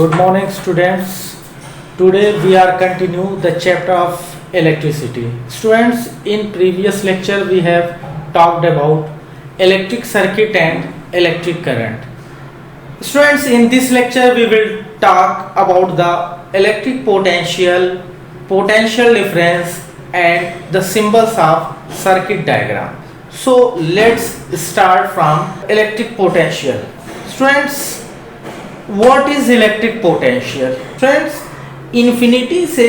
Good morning, students. Today we are continue the chapter of electricity. Students, in previous lecture we have talked about electric circuit and electric current. Students, in this lecture we will talk about the electric potential, potential difference and the symbols of circuit diagram. So let's start from electric potential. Students, what is electric potential? Friends, infinity से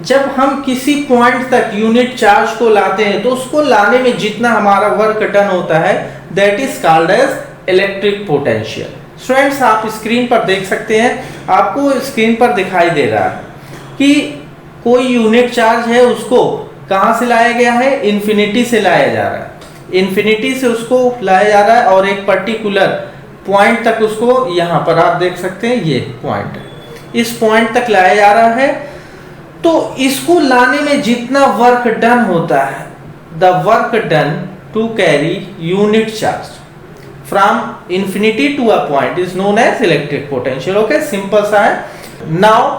जब हम किसी point तक unit charge को लाते हैं तो उसको लाने में जितना हमारा वर्क डन होता है that is called as electric potential. Students, आप स्क्रीन पर देख सकते हैं, आपको स्क्रीन पर दिखाई दे रहा है कि कोई यूनिट चार्ज है, उसको कहां से लाया गया है? इन्फिनिटी से लाया जा रहा है. इन्फिनिटी से उसको लाया जा रहा है और एक पर्टिकुलर पॉइंट तक उसको, यहां पर आप देख सकते हैं ये पॉइंट है, इस पॉइंट तक लाया जा रहा है. तो इसको लाने में जितना वर्क डन होता है, the work done to carry unit charge from infinity to a point is known as electric potential. Okay, simple सा है. Now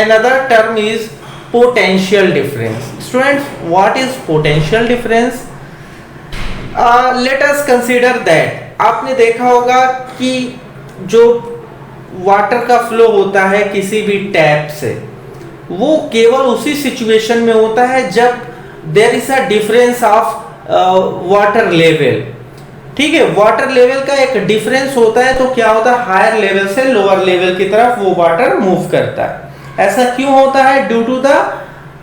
another term is potential difference. Students, what is potential difference? Let us consider that आपने देखा होगा कि जो water का flow होता है किसी भी टैप से, वो केवल उसी सिचुएशन में होता है जब there is a difference of water level. ठीक है, वाटर लेवल का एक डिफरेंस होता है तो क्या होता है, हायर लेवल से लोअर लेवल की तरफ वो वाटर मूव करता है. ऐसा क्यों होता है? Due to the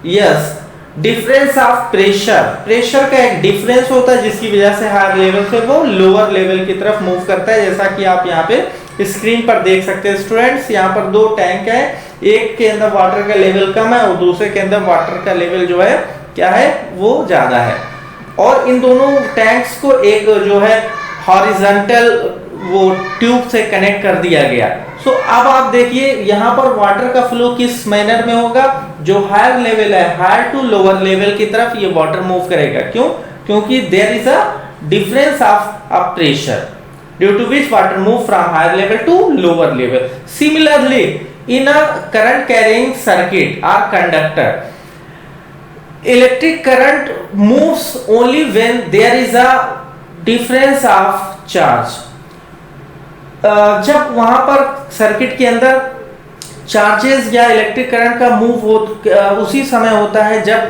yes difference of pressure. Pressure का एक डिफरेंस होता है जिसकी वजह से हायर लेवल से वो लोअर लेवल की तरफ मूव करता है. जैसा कि आप यहाँ पे स्क्रीन पर देख सकते हैं स्टूडेंट्स, यहाँ पर दो टैंक है, एक के अंदर वाटर का लेवल कम है और दूसरे के अंदर वाटर का लेवल जो है क्या है, वो ज्यादा है. और इन दोनों टैंक्स को एक जो है हॉरिजॉन्टल वो ट्यूब से कनेक्ट कर दिया गया. सो अब आप देखिए यहाँ पर वाटर का फ्लो किस मैनर में होगा, जो हायर लेवल है, हायर टू लोअर लेवल की तरफ ये वाटर मूव करेगा. क्यों? क्योंकि there is a difference of a pressure due to which water move from higher level to lower level. Similarly in a current carrying circuit और conductor, electric current moves only when there is a difference of charge. जब वहां पर circuit के अंदर charges या electric current का move हो उसी समय होता है जब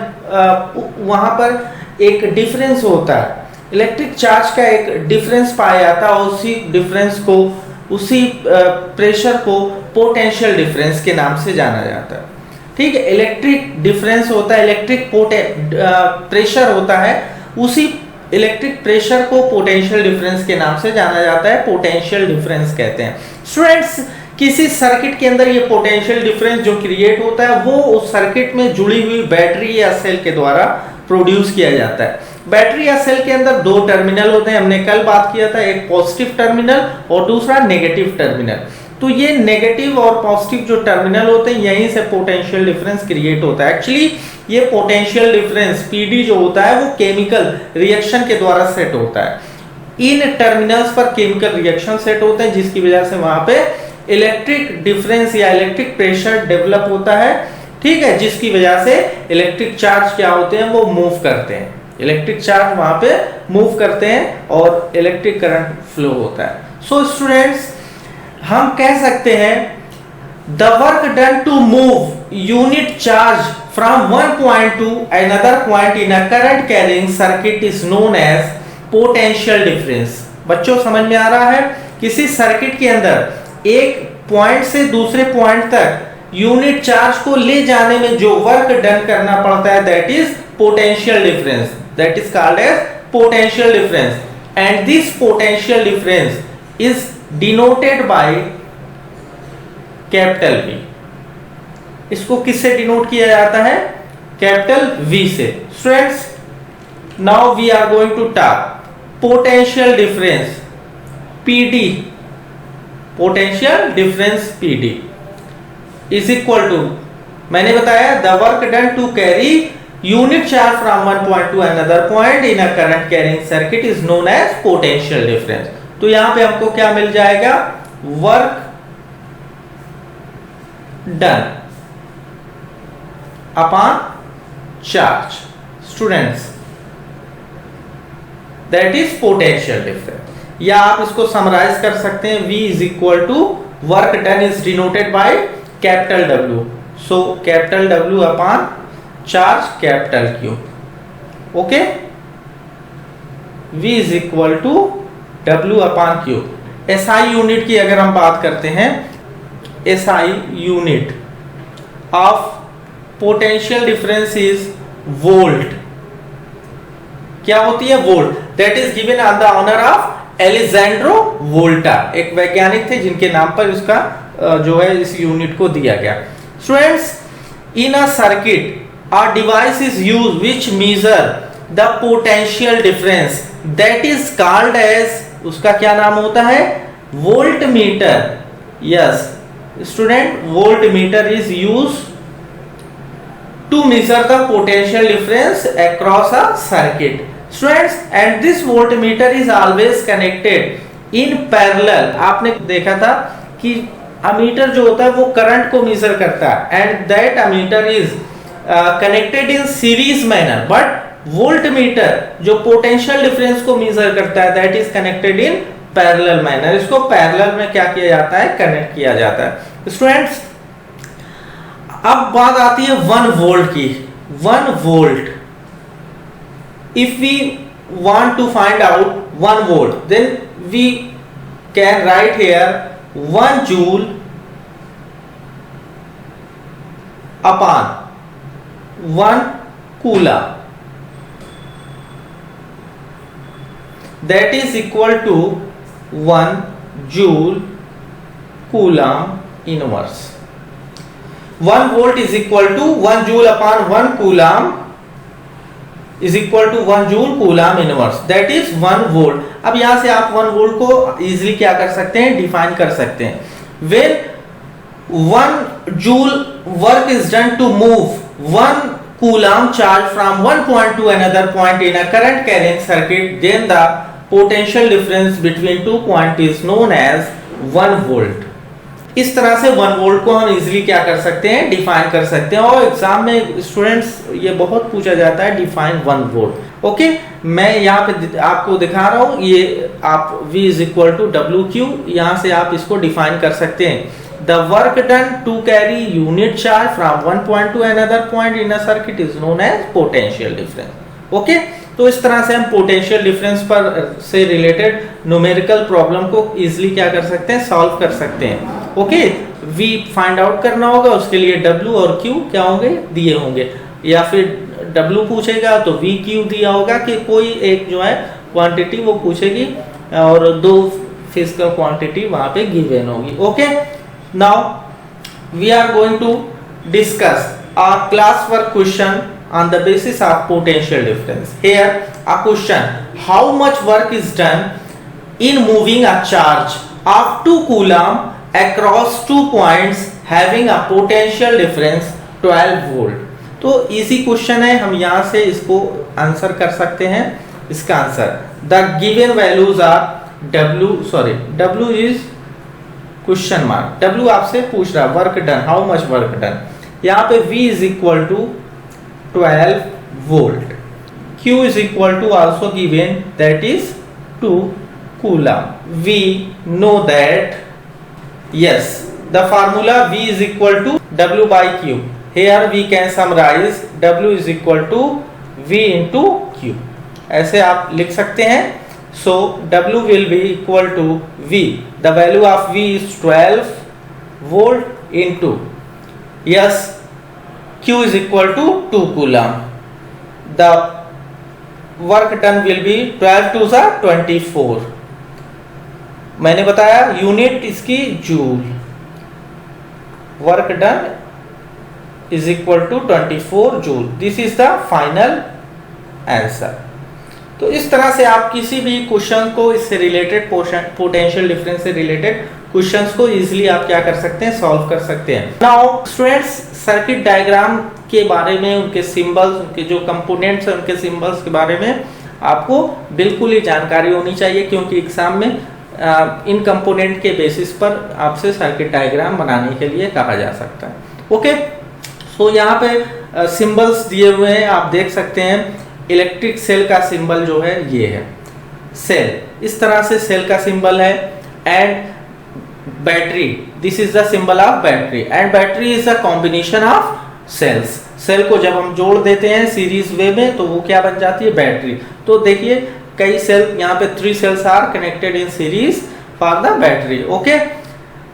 वहां पर एक डिफरेंस होता है, इलेक्ट्रिक चार्ज का एक डिफरेंस पाया जाता है. उसी डिफरेंस को, उसी प्रेशर को पोटेंशियल डिफरेंस के नाम से जाना जाता है. ठीक है, इलेक्ट्रिक डिफरेंस होता है, इलेक्ट्रिक प्रेशर होता है, उसी इलेक्ट्रिक प्रेशर को पोटेंशियल डिफरेंस के नाम से जाना जाता है, पोटेंशियल डिफरेंस कहते हैं. स्टूडेंट्स, किसी सर्किट के अंदर ये पोटेंशियल डिफरेंस जो क्रिएट होता है वो उस सर्किट में जुड़ी हुई बैटरी या सेल के द्वारा प्रोड्यूस किया जाता है. बैटरी या सेल के अंदर दो टर्मिनल होते हैं, हमने कल बात किया था, एक पॉजिटिव टर्मिनल और दूसरा नेगेटिव टर्मिनल. तो ये नेगेटिव और पॉजिटिव जो टर्मिनल होते हैं, यहीं से पोटेंशियल डिफरेंस क्रिएट होता है. एक्चुअली ये पोटेंशियल डिफरेंस पीडी जो होता है वो केमिकल रिएक्शन के द्वारा सेट होता है. इन टर्मिनल्स पर केमिकल रिएक्शन सेट होते हैं जिसकी वजह से वहां पे इलेक्ट्रिक डिफरेंस या इलेक्ट्रिक प्रेशर डेवलप होता है. ठीक है, जिसकी वजह से इलेक्ट्रिक चार्ज क्या होते हैं, वो मूव करते हैं, इलेक्ट्रिक चार्ज वहां पे मूव करते हैं और इलेक्ट्रिक करंट फ्लो होता है. सो स्टूडेंट्स, हम कह सकते हैं the work done to move unit charge from one point to another point in a current carrying circuit is known as potential difference. बच्चों, समझ में आ रहा है? किसी सर्किट के अंदर एक पॉइंट से दूसरे पॉइंट तक यूनिट चार्ज को ले जाने में जो वर्क डन करना पड़ता है that is potential difference, that is called as potential difference. And this potential difference is denoted by capital V. इसको किससे डिनोट किया जाता है? कैपिटल V से. Students, now we are going to talk potential difference PD. Potential difference PD is equal to, मैंने बताया, the work done to carry unit charge from one point to another point in a current carrying circuit is known as potential difference. तो यहां पे हमको क्या मिल जाएगा? Work done upon charge. Students, that is potential difference. या आप इसको समराइज कर सकते हैं, V is equal to work done is denoted by capital W. So capital W upon charge capital Q. Okay? V is equal to W upon Q. SI unit की अगर हम बात करते हैं, SI unit of potential difference is volt. क्या होती है? Volt. That is given on the honour of Alessandro Volta. एक वैज्ञानिक थे जिनके नाम पर इसका जो है इस यूनिट को दिया गया. Students, in a circuit a device is used which measure the potential difference that is called as, उसका क्या नाम होता है? Volt meter. Yes student, volt meter is used to measure the potential difference across a circuit. Students, and this voltmeter is always connected in parallel. आपने देखा था कि ammeter जो होता है वो करंट को मेजर करता है, and that ammeter is connected in series manner. But voltmeter जो potential difference को मेजर करता है, that is connected in parallel manner. इसको parallel में क्या किया जाता है? कनेक्ट किया जाता है. Students, अब बात आती है 1 वोल्ट की. 1 volt, if we want to find out 1 volt, then we can write here 1 joule upon 1 coulomb, that is equal to 1 joule coulomb inverse. 1 volt is equal to 1 joule upon 1 coulomb is equal to 1 joule coulomb inverse, that is 1 volt. अब यहां से आप 1 volt को easily क्या कर सकते हैं? Define कर सकते हैं. When 1 joule work is done to move 1 coulomb charge from one point to another point in a current carrying circuit, then the potential difference between two points is known as 1 volt. इस तरह से 1 volt को हम easily क्या कर सकते हैं? Define कर सकते हैं. और एग्जाम में स्टूडेंट्स ये बहुत पूछा जाता है, डिफाइन 1 वोल्ट. ओके, मैं यहाँ पे आपको दिखा रहा हूँ. ये आप V is equal to WQ, यहाँ से आप इसको डिफाइन कर सकते हैं. The work done to carry unit charge from one point to another point in a circuit is known as potential difference. Okay, तो इस तरह से हम पोटेंशियल डिफरेंस पर से रिलेटेड न्यूमेरिकल प्रॉब्लम को इजीली क्या कर सकते हैं? सॉल्व कर सकते हैं. ओके, V फाइंड आउट करना होगा, उसके लिए W और Q क्या होंगे? दिए होंगे. या फिर W पूछेगा तो VQ दिया होगा कि कोई एक जो है क्वांटिटी वो पूछेगी और 2 फिजिकल क्वांटिटी वहां पे गिवन होगी. Okay, now we are going to discuss a class work question on the basis of potential difference. Here a question: how much work is done in moving a charge of 2 coulomb across 2 points having a potential difference 12 volt? तो easy question है, हम यहाँ से इसको answer कर सकते हैं. इसका answer the given values are W is question mark. W आपसे पूछ रहा है work done, how much work done. यहाँ पे V is equal to 12 volt. Q is equal to also given, that is 2 coulomb. We know that, yes, the formula V is equal to W by Q. Here we can summarize W is equal to V into Q. ऐसे आप लिख सकते हैं. So W will be equal to V. The value of V is 12 volt into, yes, Q is equal to 2 coulomb. The work done will be 12 to the 24. मैंने बताया unit इसकी joule. Work done is equal to 24 joule. This is the final answer. तो इस तरह से आप किसी भी क्वेश्चन को इससे रिलेटेड पोटेंशियल डिफरेंस से रिलेटेड क्वेश्चंस को इजीली आप क्या कर सकते हैं? सॉल्व कर सकते हैं. नाउ स्टूडेंट्स, सर्किट डायग्राम के बारे में, उनके सिंबल्स, उनके जो कंपोनेंट्स हैं उनके सिंबल्स के बारे में आपको बिल्कुल ही जानकारी होनी चाहिए, क्योंकि एग्जाम में इन कंपोनेंट के बेसिस पर आपसे सर्किट डायग्राम बनाने के लिए कहा जा सकता है। ओके, सो यहाँ पे सिंबल्स दिए हुए हैं, आप देख सकते हैं। इलेक्ट्रिक सेल का सिंबल जो है ये है सेल, इस तरह से सेल का सिंबल है। And battery, this is the symbol of battery, and battery is a combination of cells. Cell को जब हम जोड़ देते हैं सीरीज वे में तो वो क्या बन जाती है, बैटरी। तो देखिए कई सेल, यहाँ पे 3 cells are connected in series for the battery. Okay,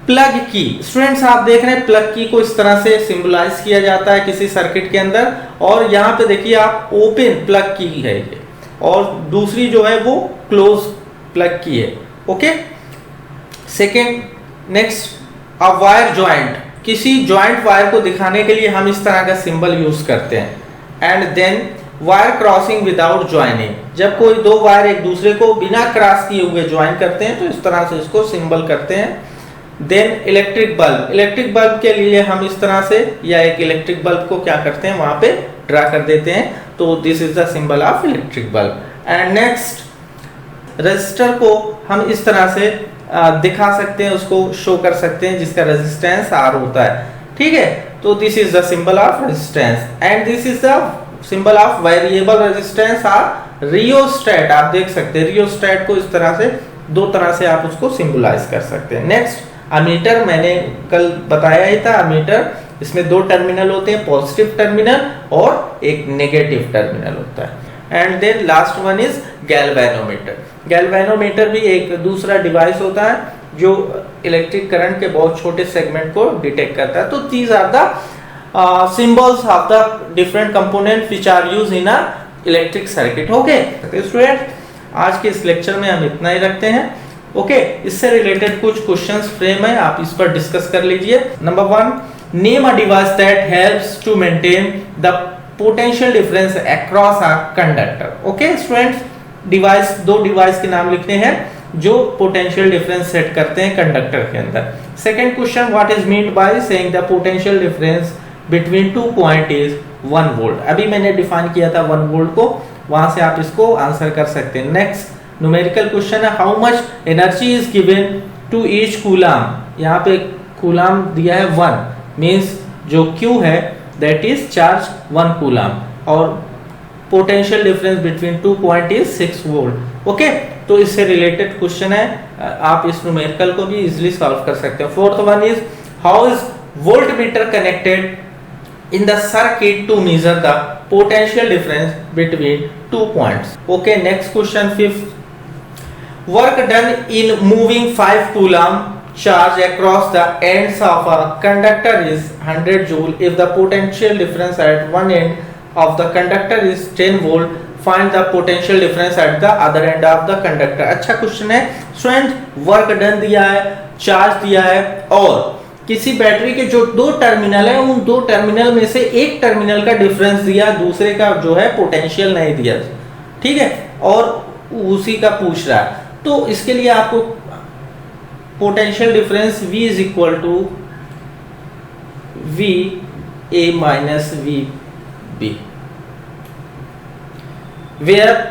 plug key, students आप देख रहे हैं प्लग की को इस तरह से सिंबलाइज किया जाता है किसी सर्किट के अंदर। और यहाँ पे देखिए आप ओपन प्लग की है ये, और दूसरी जो है वो क्लोज प्लग की है। Okay, second, next a wire joint, किसी ज्वाइंट वायर को दिखाने के लिए हम इस तरह का सिंबल यूज करते हैं। And then wire crossing without joining, जब कोई दो वायर एक दूसरे को बिना क्रॉस किए हुए ज्वाइन करते हैं तो इस तरह से इसको सिंबल करते हैं। Then electric bulb, electric bulb के लिए हम इस तरह से या एक इलेक्ट्रिक बल्ब को क्या करते हैं वहां पे ड्रा कर देते हैं, तो this is the symbol of electric bulb. And next, register को हम इस तरह से दिखा सकते हैं, उसको शो कर सकते हैं जिसका रेजिस्टेंस R होता है। ठीक है, तो this is the symbol of resistance. And this is the symbol of variable resistance और रियोस्टेट। आप देख सकते हैं रियोस्टेट को इस तरह से, दो तरह से आप उसको सिंबलाइज कर सकते हैं। नेक्स्ट, अमीटर, मैंने कल बताया ही था अमीटर, इसमें 2 टर्मिनल होते हैं, पॉजिटिव टर्मिनल और एक नेगेटिव टर्मिनल होता है। And then last one is galvanometer. Galvanometer भी एक दूसरा डिवाइस होता है जो इलेक्ट्रिक करंट के बहुत छोटे सेगमेंट को डिटेक्ट करता है। तो these are the symbols of the different components which are used in a electric circuit। Okay student, आज के इस लेक्चर में हम इतना ही रखते हैं। ओके, इससे रिलेटेड कुछ क्वेश्चंस फ्रेम है, आप इस पर डिस्कस कर लीजिए। Number 1, name a device that helps to maintain the potential difference across a conductor. Okay students, device, 2 device के नाम लिखते हैं जो पोटेंशियल डिफरेंस सेट करते हैं कंडक्टर के अंदर। Second question, what is meant by saying the potential difference between 2 point is 1 volt. अभी मैंने डिफाइन किया था 1 वोल्ट को, वहां से आप इसको आंसर कर सकते हैं। नेक्स्ट न्यूमेरिकल क्वेश्चन है, how much energy is given to each coulomb. यहाँ पे कूलम दिया है 1, मींस जो Q है दैट इज चार्ज 1 कूलम, और potential difference between 2 point is 6 volt. Okay, तो इससे रिलेटेड क्वेश्चन है, आप इस न्यूमेरिकल को भी इजीली सॉल्व कर सकते हैं। Fourth one is, how is voltmeter connected in the circuit to measure the potential difference between 2 points। okay, next question, fifth, work done in moving 5 coulomb charge across the ends of a conductor is 100 joule if the potential difference at one end of the conductor is 10 volt, find the potential difference at the other end of the conductor। अच्छा question है student, work done दिया है, charge दिया है, और किसी battery के जो 2 टर्मिनल है उन 2 टर्मिनल में से एक टर्मिनल का डिफरेंस दिया, दूसरे का जो है पोटेंशियल नहीं दिया। ठीक है, और उसी का पूछ रहा है, तो इसके लिए आपको potential difference V is equal to V A minus V B, where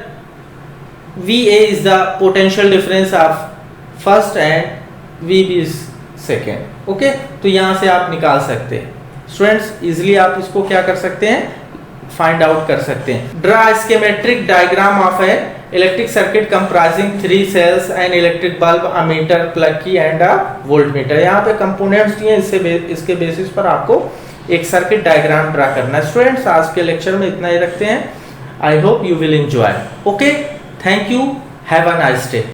V A is the potential difference of first and V B is second. Okay, तो यहां से आप निकाल सकते हैं स्टूडेंट्स, इजिली आप इसको क्या कर सकते हैं, फाइंड आउट कर सकते हैं। Draw schematic diagram of a electric circuit comprising 3 cells, an electric bulb, ammeter, plug key and a voltmeter. यहाँ पे कंपोनेंट्स दिए, इसके बेसिस पर आपको एक सर्किट डायग्राम ड्रा करना है। स्टूडेंट्स, आज के लेक्चर में इतना ही रखते हैं। I hope you will enjoy. Okay, thank you, have a nice day.